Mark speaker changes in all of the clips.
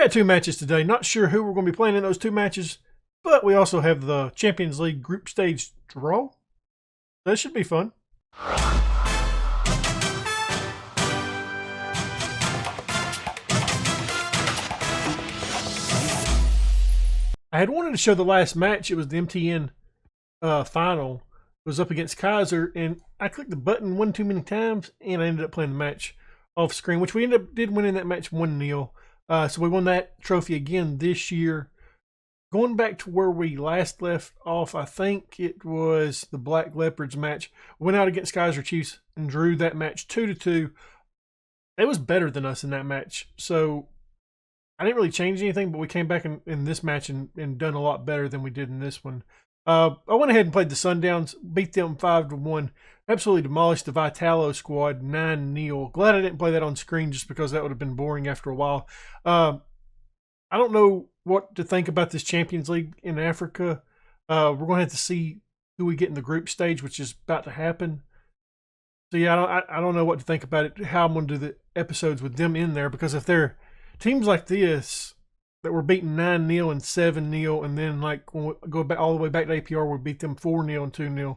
Speaker 1: got two matches today. Not sure who we're going to be playing in those two matches, but we also have the Champions League group stage draw. That should be fun. I had wanted to show the last match. It was the MTN final. It was up against Kaiser, and I clicked the button one too many times, and I ended up playing the match off screen, which we did win in that match 1-0. So we won that trophy again this year. Going back to where we last left off, I think it was the Black Leopards match. Went out against Kaiser Chiefs and drew that match 2-2. It was better than us in that match. So I didn't really change anything, but we came back in this match and done a lot better than we did in this one. I went ahead and played the Sundowns, beat them 5-1. Absolutely demolished the Vitalo squad 9-0. Glad I didn't play that on screen just because that would have been boring after a while. I don't know what to think about this Champions League in Africa. We're going to have to see who we get in the group stage, which is about to happen. So yeah, I don't know what to think about it, how I'm going to do the episodes with them in there, because if they're teams like this that were beaten 9-0 and 7-0, and then like when we go back all the way back to APR, we beat them 4-0 and 2-0.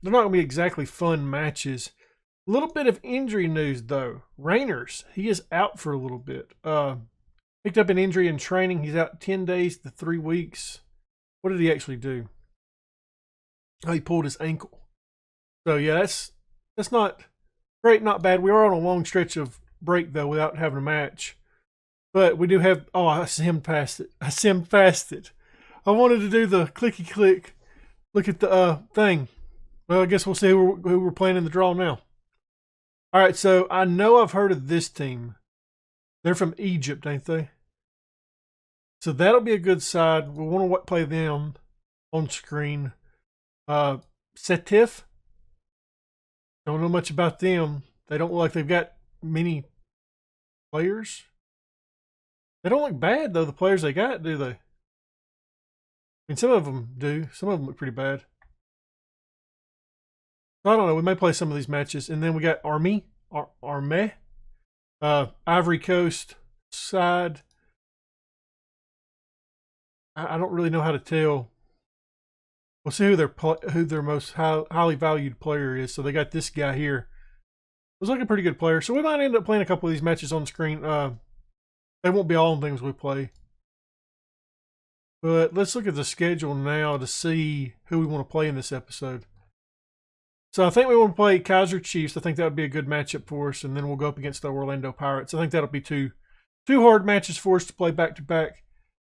Speaker 1: They're not going to be exactly fun matches. A little bit of injury news though. Rainers, he is out for a little bit. Picked up an injury in training. He's out 10 days to 3 weeks. What did he actually do? Oh, he pulled his ankle. So yeah, that's not great, not bad. We are on a long stretch of break though without having a match. But we do have, oh, I simmed past it. I wanted to do the clicky click, look at the thing. Well, I guess we'll see who we're playing in the draw now. All right, so I know I've heard of this team. They're from Egypt, ain't they? So that'll be a good side. We'll want to play them on screen. Setif. Don't know much about them. They don't look like they've got many players. They don't look bad, though, the players they got, do they? I mean, some of them do. Some of them look pretty bad. I don't know. We may play some of these matches. And then we got Arme. Ivory Coast side. I don't really know how to tell. We'll see who their most highly valued player is. So they got this guy here. Looks like a pretty good player. So we might end up playing a couple of these matches on screen. They won't be all things we play. But let's look at the schedule now to see who we want to play in this episode. So I think we want to play Kaiser Chiefs. I think that would be a good matchup for us. And then we'll go up against the Orlando Pirates. I think that'll be two hard matches for us to play back to back.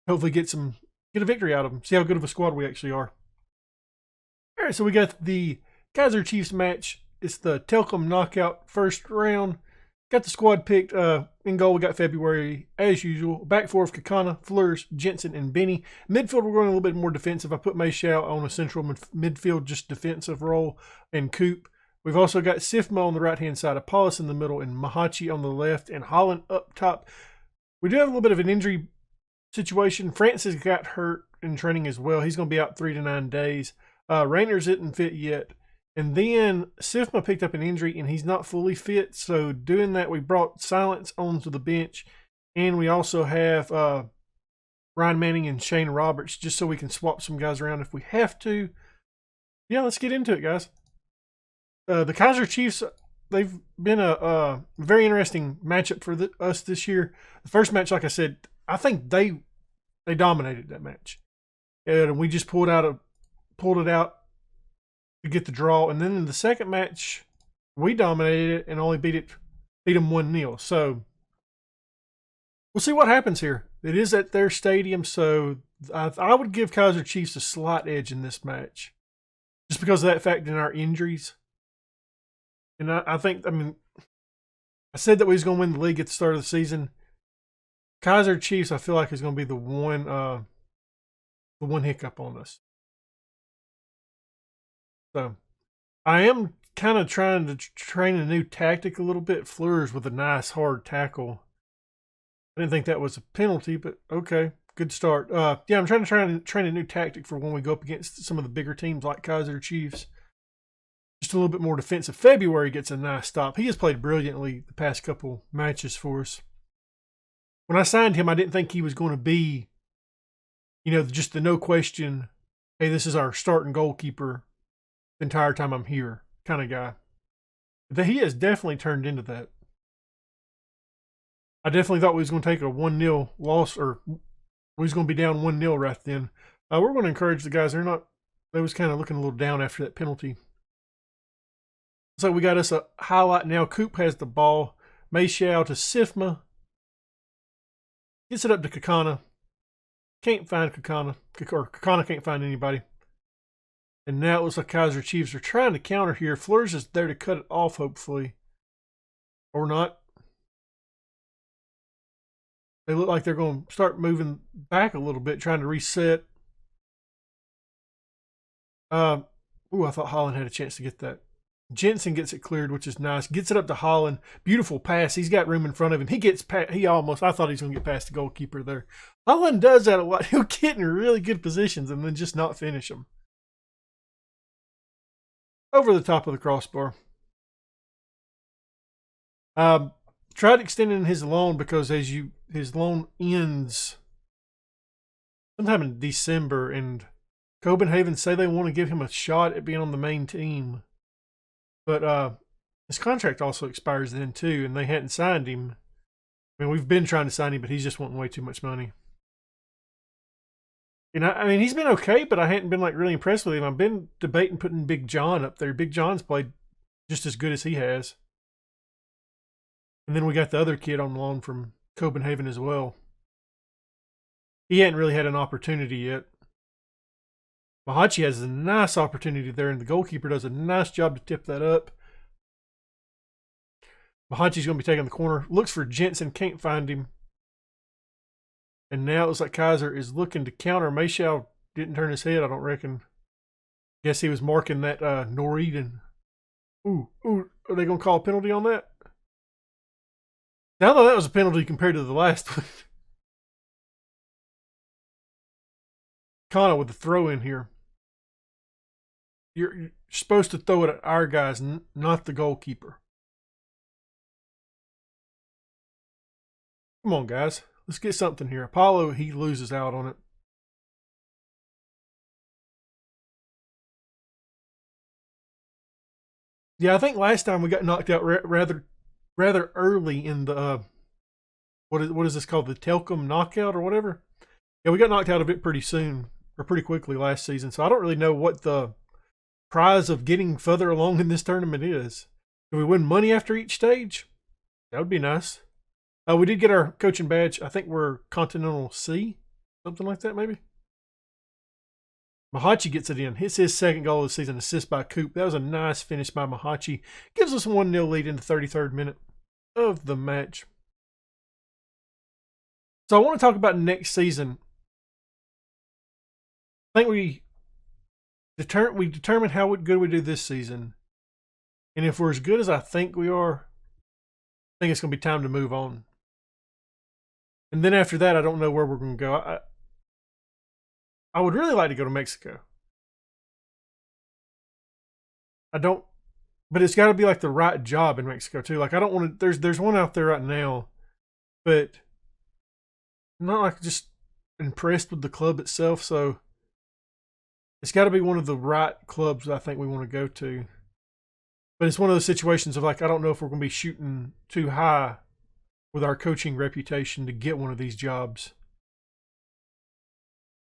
Speaker 1: Hopefully get a victory out of them. See how good of a squad we actually are. All right, so we got the Kaiser Chiefs match. It's the Telcom Knockout first round. Got the squad picked. In goal, we got February, as usual. Back four of Kakana, Fleurs, Jensen, and Benny. Midfield, we're going a little bit more defensive. I put Mayshao on a central midfield, just defensive role, and Coop. We've also got Sifma on the right-hand side, Apollos in the middle, and Mahachi on the left, and Holland up top. We do have a little bit of an injury situation. Francis got hurt in training as well. He's going to be out 3 to 9 days. Rainers isn't fit yet. And then Sifma picked up an injury and he's not fully fit. So doing that, we brought Silence onto the bench. And we also have Ryan Manning and Shane Roberts just so we can swap some guys around if we have to. Yeah, let's get into it, guys. The Kaiser Chiefs, they've been a very interesting matchup for us this year. The first match, like I said, I think they dominated that match. And we just pulled it out to get the draw. And then in the second match, we dominated it and only beat them 1-0. So we'll see what happens here. It is at their stadium, so I would give Kaiser Chiefs a slight edge in this match. Just because of that fact in our injuries. And I said that we was going to win the league at the start of the season. Kaiser Chiefs, I feel like, is going to be the one hiccup on us. So I am kind of trying to train a new tactic a little bit. Fleurs with a nice hard tackle. I didn't think that was a penalty, but okay, good start. Yeah, I'm trying to train a new tactic for when we go up against some of the bigger teams like Kaiser Chiefs. Just a little bit more defensive. February gets a nice stop. He has played brilliantly the past couple matches for us. when I signed him, I didn't think he was going to be, you know, just the no question, hey, this is our starting goalkeeper the entire time I'm here kind of guy. But he has definitely turned into that. I definitely thought we was going to take a 1-0 loss, or we was going to be down 1-0 right then. We're going to encourage the guys. They was kind of looking a little down after that penalty. So we got us a highlight now. Coop has the ball. Mayshao to Sifma. Gets it up to Kakana. Can't find Kakana. Or Kakana can't find anybody. And now it looks like Kaiser Chiefs are trying to counter here. Fleurs is there to cut it off, hopefully. Or not. They look like they're going to start moving back a little bit, trying to reset. I thought Holland had a chance to get that. Jensen gets it cleared, which is nice. Gets it up to Holland. Beautiful pass. He's got room in front of him. I thought he was going to get past the goalkeeper there. Holland does that a lot. He'll get in really good positions and then just not finish them. Over the top of the crossbar. Tried extending his loan because his loan ends sometime in December, and Copenhagen say they want to give him a shot at being on the main team. But his contract also expires then too, and they hadn't signed him. I mean, we've been trying to sign him, but he's just wanting way too much money. And I mean, he's been okay, but I hadn't been like really impressed with him. I've been debating putting Big John up there. Big John's played just as good as he has. And then we got the other kid on loan from Copenhagen as well. He hadn't really had an opportunity yet. Mahachi has a nice opportunity there, and the goalkeeper does a nice job to tip that up. Mahachi's going to be taking the corner. Looks for Jensen, can't find him. And now it looks like Kaiser is looking to counter. Mayshao didn't turn his head, I don't reckon. Guess he was marking that Norwegian. Ooh, are they going to call a penalty on that? Now though, that was a penalty compared to the last one. Kana with the throw in here. You're supposed to throw it at our guys, not the goalkeeper. Come on, guys. Let's get something here. Apollo, he loses out on it. Yeah, I think last time we got knocked out rather early in the what is this called, the Telcom knockout or whatever. Yeah, we got knocked out of it pretty soon, or pretty quickly last season. So I don't really know what the prize of getting further along in this tournament is. Do we win money after each stage? That would be nice. We did get our coaching badge. I think we're Continental C, something like that maybe. Mahachi gets it in. Hits his second goal of the season, assist by Coop. That was a nice finish by Mahachi. Gives us a 1-0 lead in the 33rd minute of the match. So I want to talk about next season. I think we determine how good we do this season. And if we're as good as I think we are, I think it's going to be time to move on. And then after that, I don't know where we're going to go. I would really like to go to Mexico. I don't, but it's got to be like the right job in Mexico too. Like I don't want to, there's one out there right now, but I'm not like just impressed with the club itself. So it's got to be one of the right clubs I think we want to go to. But it's one of those situations of like, I don't know if we're going to be shooting too high with our coaching reputation to get one of these jobs.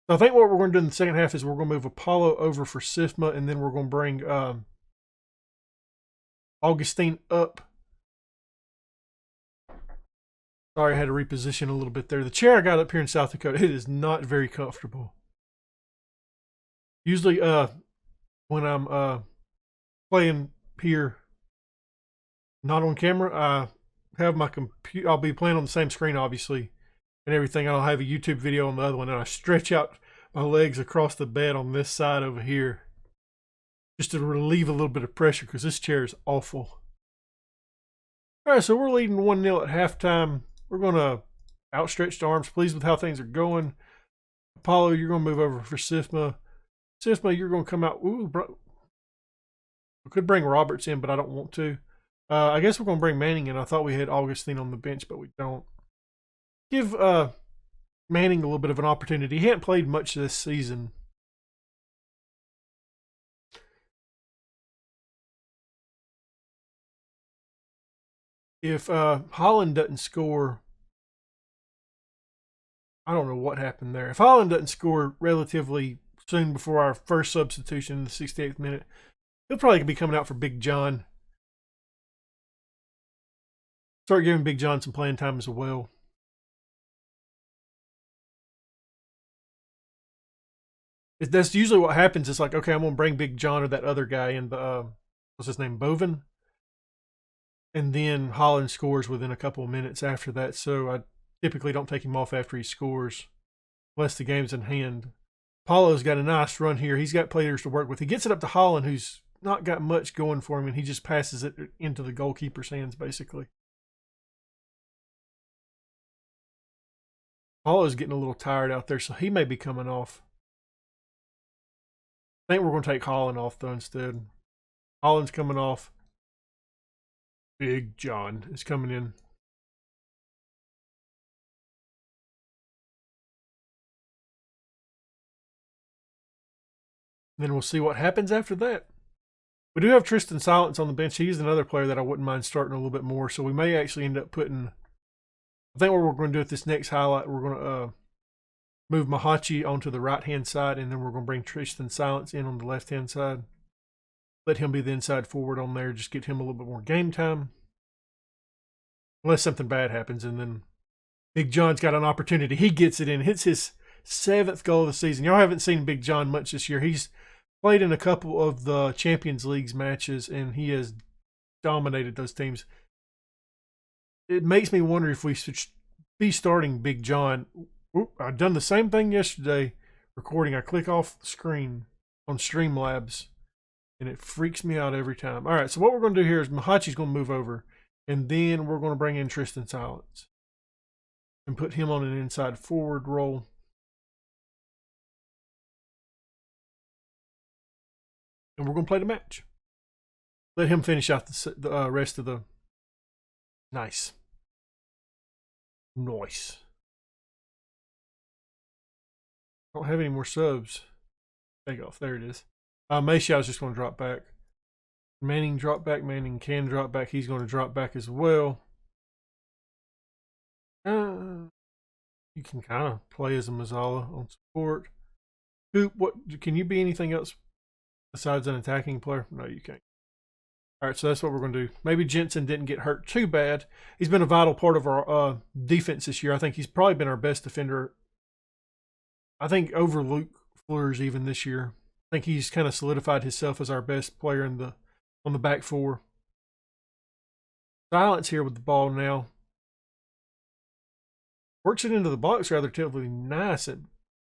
Speaker 1: So I think what we're going to do in the second half is we're going to move Apollo over for Sifma, and then we're going to bring Augustine up. Sorry, I had to reposition a little bit there. The chair I got up here in South Dakota, it is not very comfortable. Usually when I'm playing here, not on camera, I have my computer, I'll be playing on the same screen obviously and everything. I'll have a YouTube video on the other one, and I stretch out my legs across the bed on this side over here just to relieve a little bit of pressure because this chair is awful. All right, so we're leading 1-0 at halftime. We're going to outstretched arms, pleased with how things are going. Apollo, you're going to move over for Sifma. Sifma, you're going to come out. Ooh, bro. We could bring Roberts in, but I don't want to. I guess we're going to bring Manning in. I thought we had Augustine on the bench, but we don't. give Manning a little bit of an opportunity. He hadn't played much this season. If Holland doesn't score, I don't know what happened there. If Holland doesn't score relatively soon before our first substitution in the 68th minute, he'll probably be coming out for Big John. Start giving Big John some playing time as well. That's usually what happens. It's like, okay, I'm going to bring Big John or that other guy in, the what's his name, Boven? And then Holland scores within a couple of minutes after that. So I typically don't take him off after he scores unless the game's in hand. Paulo's got a nice run here. He's got players to work with. He gets it up to Holland, who's not got much going for him, and he just passes it into the goalkeeper's hands, basically. Paulo's getting a little tired out there, so he may be coming off. I think we're going to take Holland off, though, instead. Holland's coming off. Big John is coming in. And then we'll see what happens after that. We do have Tristan Silence on the bench. He's another player that I wouldn't mind starting a little bit more. So we may actually end up putting... I think what we're going to do with this next highlight, we're going to move Mahachi onto the right-hand side, and then we're going to bring Tristan Silence in on the left-hand side. Let him be the inside forward on there. Just get him a little bit more game time. Unless something bad happens, and then Big John's got an opportunity. He gets it in. Hits his 7th goal of the season. Y'all haven't seen Big John much this year. He's played in a couple of the Champions League matches, and he has dominated those teams. It makes me wonder if we should be starting Big John. I've done the same thing yesterday recording. I click off the screen on Streamlabs, and it freaks me out every time. All right, so what we're going to do here is Mahachi's going to move over, and then we're going to bring in Tristan Silence and put him on an inside forward role. And we're going to play the match. Let him finish out the rest of the... Nice. Nice. I don't have any more subs. Take off. There it is. Mayshaw's just going to drop back. Manning drop back. Manning can drop back. He's going to drop back as well. You can kind of play as a Mazzala on support. Coop, what can you be anything else besides an attacking player? No, you can't. All right, so that's what we're going to do. Maybe Jensen didn't get hurt too bad. He's been a vital part of our defense this year. I think he's probably been our best defender. I think over Luke Fleurs even this year. I think he's kind of solidified himself as our best player on the back four. Silence here with the ball now. Works it into the box relatively nice. And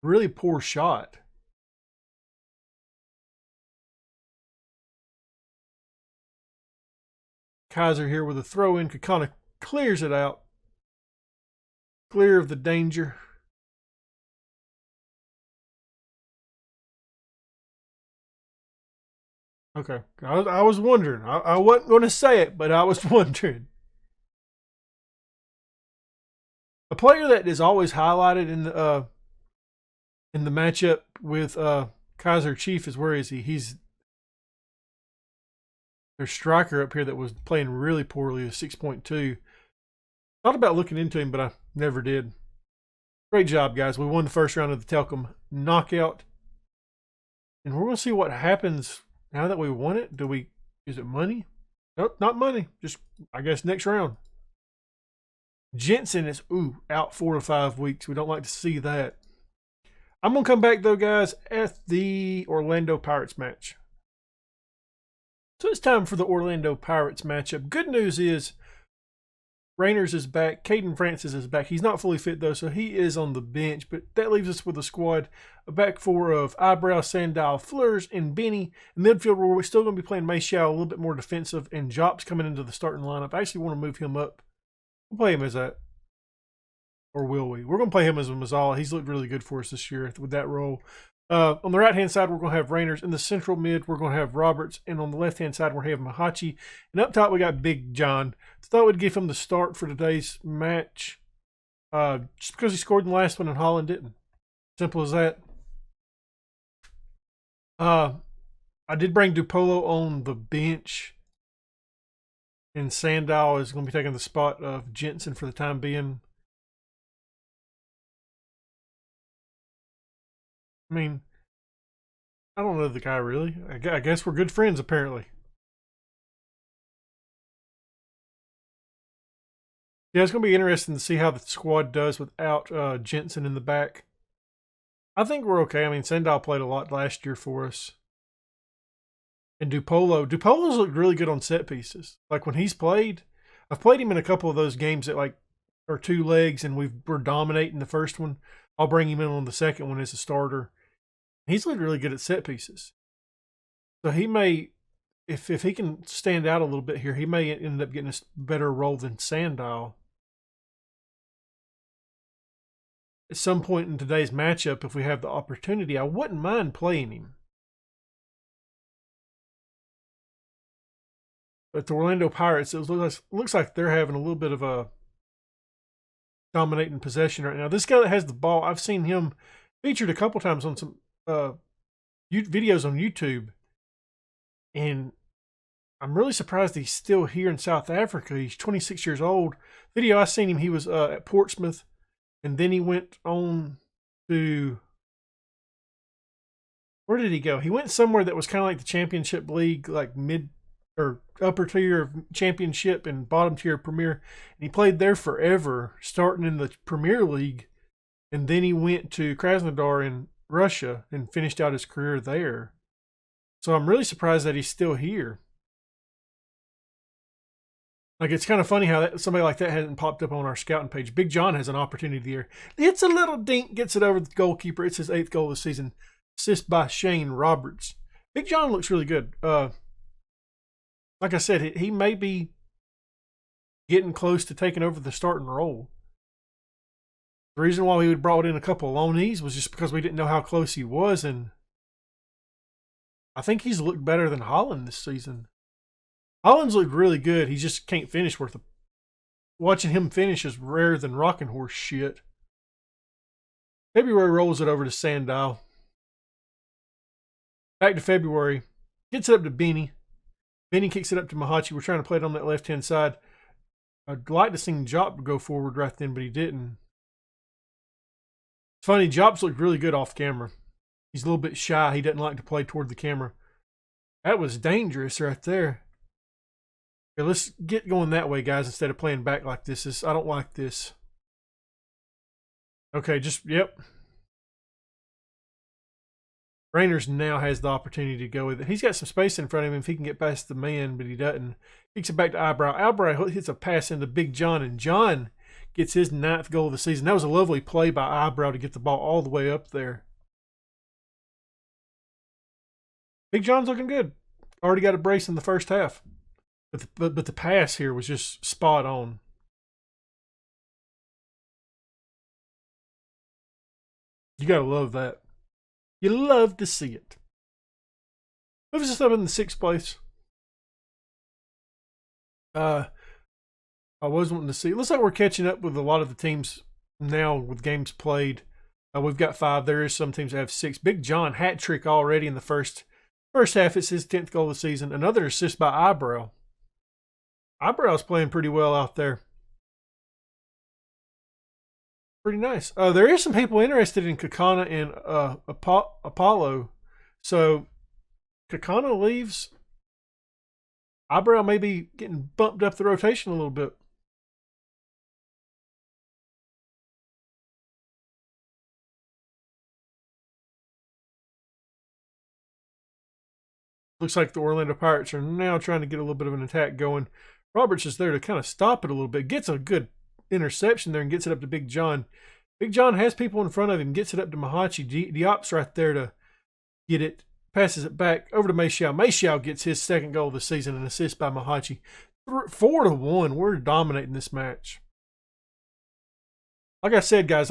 Speaker 1: really poor shot. Kaiser here with a throw-in, kind of clears it out. Clear of the danger. Okay, I was wondering. I wasn't going to say it, but I was wondering. A player that is always highlighted in the matchup with Kaiser Chief is, where is he? He's their striker up here that was playing really poorly, is 6.2. Thought about looking into him, but I never did. Great job, guys. We won the first round of the Telcom knockout. And we're going to see what happens now that we won it. Is it money? Nope, not money. Just, I guess, next round. Jensen is, out 4 to 5 weeks. We don't like to see that. I'm going to come back, though, guys, at the Orlando Pirates match. So it's time for the Orlando Pirates matchup. Good news is Rayners is back. Caden Francis is back. He's not fully fit, though, so he is on the bench. But that leaves us with a squad, a back four of Eyebrow, Sandal, Fleurs, and Benny. In midfield, we're still going to be playing Mayshao a little bit more defensive, and Jop's coming into the starting lineup. I actually want to move him up. We'll play him as that. Or will we? We're going to play him as a Mazzala. He's looked really good for us this year with that role. On the right-hand side, we're going to have Rayners. In the central mid, we're going to have Roberts. And on the left-hand side, we're going to have Mahachi. And up top, we got Big John. Thought we'd give him the start for today's match. Just because he scored in the last one and Holland didn't. Simple as that. I did bring Dupolo on the bench, and Sandow is going to be taking the spot of Jensen for the time being. I mean, I don't know the guy really. I guess we're good friends apparently. Yeah, it's going to be interesting to see how the squad does without Jensen in the back. I think we're okay. I mean, Sandow played a lot last year for us. And Dupolo's looked really good on set pieces. Like when he's played, I've played him in a couple of those games that like are two legs and we're dominating the first one. I'll bring him in on the second one as a starter. He's looked really good at set pieces. So he may, if he can stand out a little bit here, he may end up getting a better role than Sandow. At some point in today's matchup, if we have the opportunity, I wouldn't mind playing him. But the Orlando Pirates, it looks like they're having a little bit of a dominating possession right now. This guy that has the ball, I've seen him featured a couple times on some videos on YouTube. And I'm really surprised he's still here in South Africa. He's 26 years old. Video I seen him, he was at Portsmouth. And then he went on to, where did he go? He went somewhere that was kind of like the Championship League, like mid or upper tier of Championship and bottom tier of Premier. And he played there forever, starting in the Premier League. And then he went to Krasnodar in Russia and finished out his career there. So I'm really surprised that he's still here. Like, it's kind of funny how somebody like that hasn't popped up on our scouting page. Big John has an opportunity here. It's a little dink, gets it over the goalkeeper. It's his 8th goal of the season. Assist by Shane Roberts. Big John looks really good. Like I said, he may be getting close to taking over the starting role. The reason why we brought in a couple of loanees was just because we didn't know how close he was, and I think he's looked better than Holland this season. Holland's looked really good. He just can't finish worth of. Watching him finish is rarer than rocking horse shit. February rolls it over to Sandow. Back to February. Gets it up to Benny. Benny kicks it up to Mahachi. We're trying to play it on that left-hand side. I'd like to see Jop go forward right then, but he didn't. It's funny, Jop's looked really good off camera. He's a little bit shy. He doesn't like to play toward the camera. That was dangerous right there. Okay, let's get going that way, guys, instead of playing back like this. I don't like this. Okay, yep. Rainers now has the opportunity to go with it. He's got some space in front of him if he can get past the man, but he doesn't. Kicks it back to Eyebrow. Eyebrow hits a pass into Big John, and John gets his 9th goal of the season. That was a lovely play by Eyebrow to get the ball all the way up there. Big John's looking good. Already got a brace in the first half. But the pass here was just spot on. You got to love that. You love to see it. Moves us up in the 6th place. I was wanting to see. It looks like we're catching up with a lot of the teams now with games played. We've got 5. There is some teams that have 6. Big John, hat trick already in the first half. It's his 10th goal of the season. Another assist by Eyebrow. Eyebrow's playing pretty well out there. Pretty nice. There is some people interested in Kakana and Apollo. So Kakana leaves. Eyebrow may be getting bumped up the rotation a little bit. Looks like the Orlando Pirates are now trying to get a little bit of an attack going. Roberts is there to kind of stop it a little bit. Gets a good interception there and gets it up to Big John. Big John has people in front of him. Gets it up to Mahachi. Diop's right there to get it. Passes it back over to Mayshao. Mayshao gets his 2nd goal of the season, an assist by Mahachi. 4-1. We're dominating this match. Like I said, guys,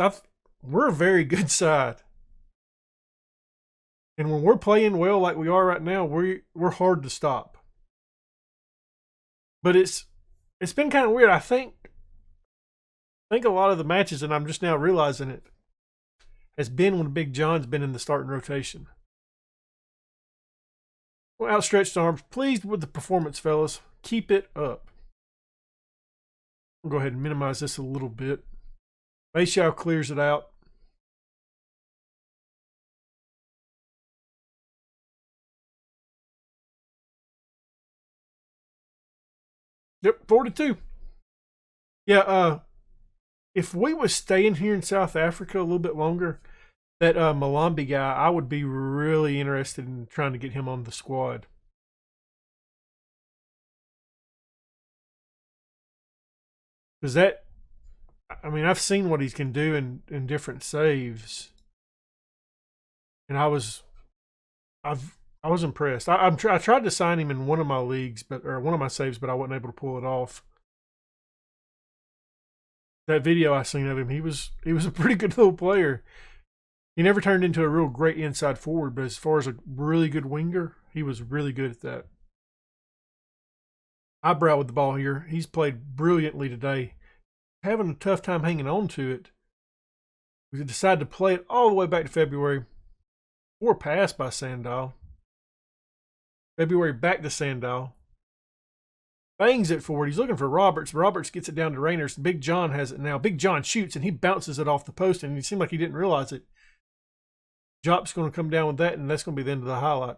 Speaker 1: we're a very good side. And when we're playing well like we are right now, we're hard to stop. But it's been kind of weird. I think I think a lot of the matches, and I'm just now realizing it, has been when Big John's been in the starting rotation. Well, outstretched arms. Pleased with the performance, fellas. Keep it up. We'll go ahead and minimize this a little bit. Mayshao clears it out. Yep, 4-2. Yeah, if we was staying here in South Africa a little bit longer, that Malambi guy, I would be really interested in trying to get him on the squad. Because that, I mean, I've seen what he can do in different saves, and I was impressed. I tried to sign him in one of my leagues, or one of my saves, but I wasn't able to pull it off. That video I seen of him, he was a pretty good little player. He never turned into a real great inside forward, but as far as a really good winger, he was really good at that. Eyebrow with the ball here. He's played brilliantly today. Having a tough time hanging on to it. We decided to play it all the way back to February. Poor pass by Sandow. February back to Sandow. Bangs it forward. He's looking for Roberts. Roberts gets it down to Rayners. Big John has it now. Big John shoots, and he bounces it off the post, and it seemed like he didn't realize it. Jop's going to come down with that, and that's going to be the end of the highlight.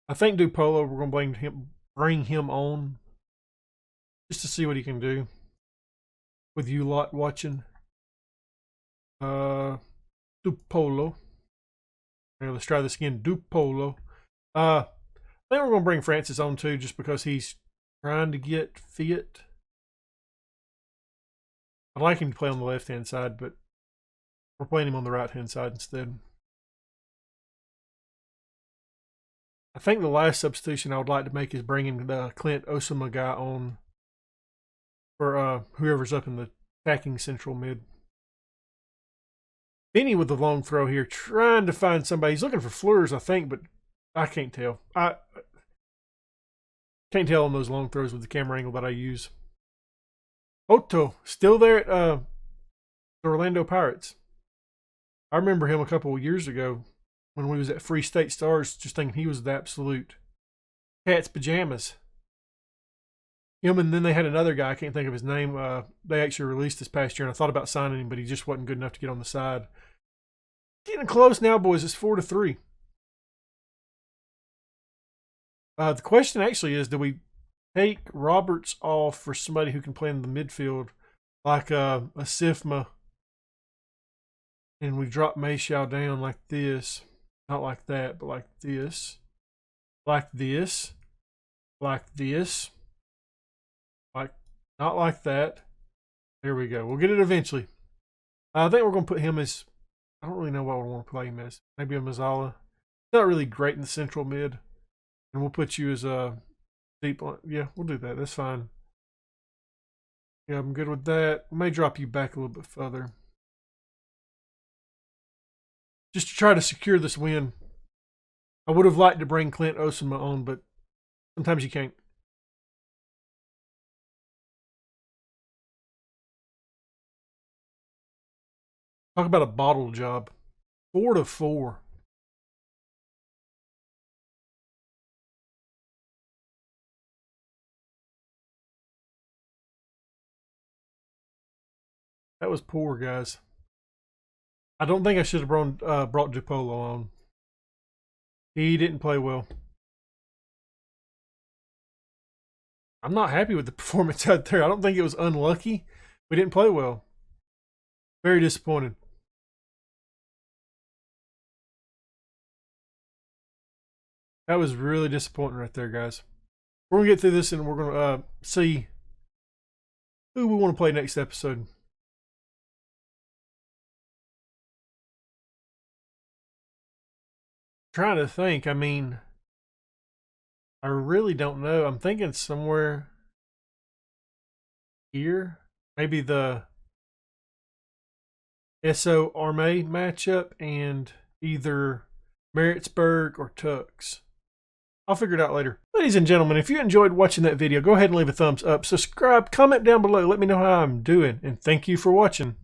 Speaker 1: I think Dupolo, we're going to bring him on just to see what he can do with you lot watching. Dupolo. Okay, let's try this again. Dupolo. I think we're going to bring Francis on too, just because he's trying to get fit. I'd like him to play on the left-hand side, but we're playing him on the right-hand side instead. I think the last substitution I would like to make is bringing the Clint Osama guy on for whoever's up in the attacking central mid. Benny with the long throw here, trying to find somebody. He's looking for Fleurs, I think, but I can't tell. I can't tell on those long throws with the camera angle that I use. Otto, still there at the Orlando Pirates. I remember him a couple of years ago when we was at Free State Stars, just thinking he was the absolute cat's pajamas. Him, and then they had another guy, I can't think of his name. They actually released this past year, and I thought about signing him, but he just wasn't good enough to get on the side. Getting close now, boys. It's 4-3. The question actually is, do we take Roberts off for somebody who can play in the midfield, like a Sifma, and we drop Mayshao down like this? Not like that, but like this. Like this. Like this. Like, not like that. There we go. We'll get it eventually. I think we're going to put him as, I don't really know what we want to play him as. Maybe a Mazzala. Not really great in the central mid. And we'll put you as a deep line. Yeah, we'll do that. That's fine. Yeah, I'm good with that. We may drop you back a little bit further, just to try to secure this win. I would have liked to bring Clint Osama on, but sometimes you can't. Talk about a bottle job. 4-4. That was poor, guys. I don't think I should have brought Dupolo on. He didn't play well. I'm not happy with the performance out there. I don't think it was unlucky. We didn't play well. Very disappointed. That was really disappointing right there, guys. We're going to get through this and we're going to see who we want to play next episode. Trying to think. I mean, I really don't know. I'm thinking somewhere here. Maybe the SO Arme matchup and either Maritzburg or Tux. I'll figure it out later. Ladies and gentlemen, if you enjoyed watching that video, go ahead and leave a thumbs up. Subscribe, comment down below. Let me know how I'm doing. And thank you for watching.